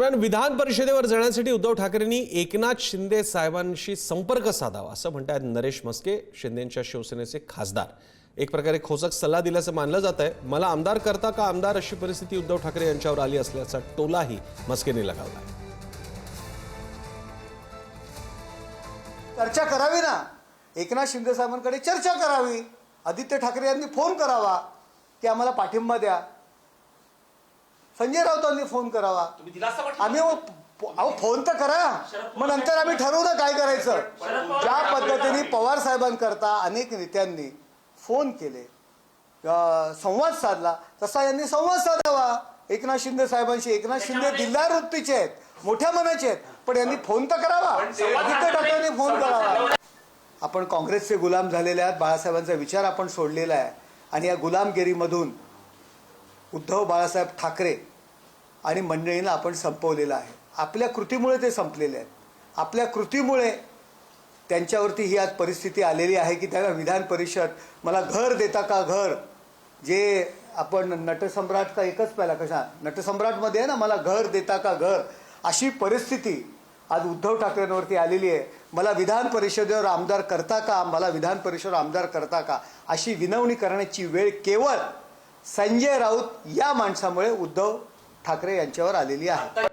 दरम्यान विधान परिषदेवर जाण्यासाठी उद्धव ठाकरेंनी एकनाथ शिंदे साहेबांशी संपर्क साधावा असं म्हणतात नरेश म्हस्के, शिंदेंच्या शिवसेनेचे खासदार। एक प्रकारे खोचक सल्ला दिल्याचं मानलं जात आहे। मला आमदार करता का आमदार अशी परिस्थिती उद्धव ठाकरे यांच्यावर आली असल्याचा टोलाही म्हस्केंनी लगावला। चर्चा करावी ना, एकनाथ शिंदे साहेबांकडे चर्चा करावी, आदित्य ठाकरे यांनी फोन करावा की आम्हाला पाठिंबा द्या, संजय राऊतांनी फोन करावा, आम्ही फोन तर करा, मग नंतर आम्ही ठरवू ना काय करायचं। ज्या पद्धतीने पवार साहेबांकरता अनेक नेत्यांनी फोन केले, संवाद साधला, तसा यांनी संवाद साधावा एकनाथ शिंदे साहेबांशी। एकनाथ शिंदे दिलदार वृत्तीचे आहेत, मोठ्या मनाचे आहेत, पण यांनी फोन तर करावा, आदित्य ठाकरेंनी फोन करावा। आपण काँग्रेसचे गुलाम झालेले आहात, बाळासाहेबांचा विचार आपण सोडलेला आहे आणि या गुलामगिरीमधून उद्धव बाळासाहेब ठाकरे आणि मंडळींना आपण संपवलेलं आहे। आपल्या कृतीमुळे ते संपलेले आहेत, आपल्या कृतीमुळे त्यांच्यावरती ही आज परिस्थिती आलेली आहे की त्यांना विधान परिषद, मला घर देता का घर, जे आपण नटसम्राटचा एकच पहिला कशा नटसम्राटमध्ये आहे ना, मला घर देता का घर, अशी परिस्थिती आज उद्धव ठाकरेंवरती आलेली आहे। मला विधान परिषदेवर आमदार करता का, मला विधान परिषदेवर आमदार करता का, अशी विनवणी करण्याची वेळ केवळ संजय राऊत या माणसामुळे उद्धव ठाकरे यांच्यावर आलेली आहे।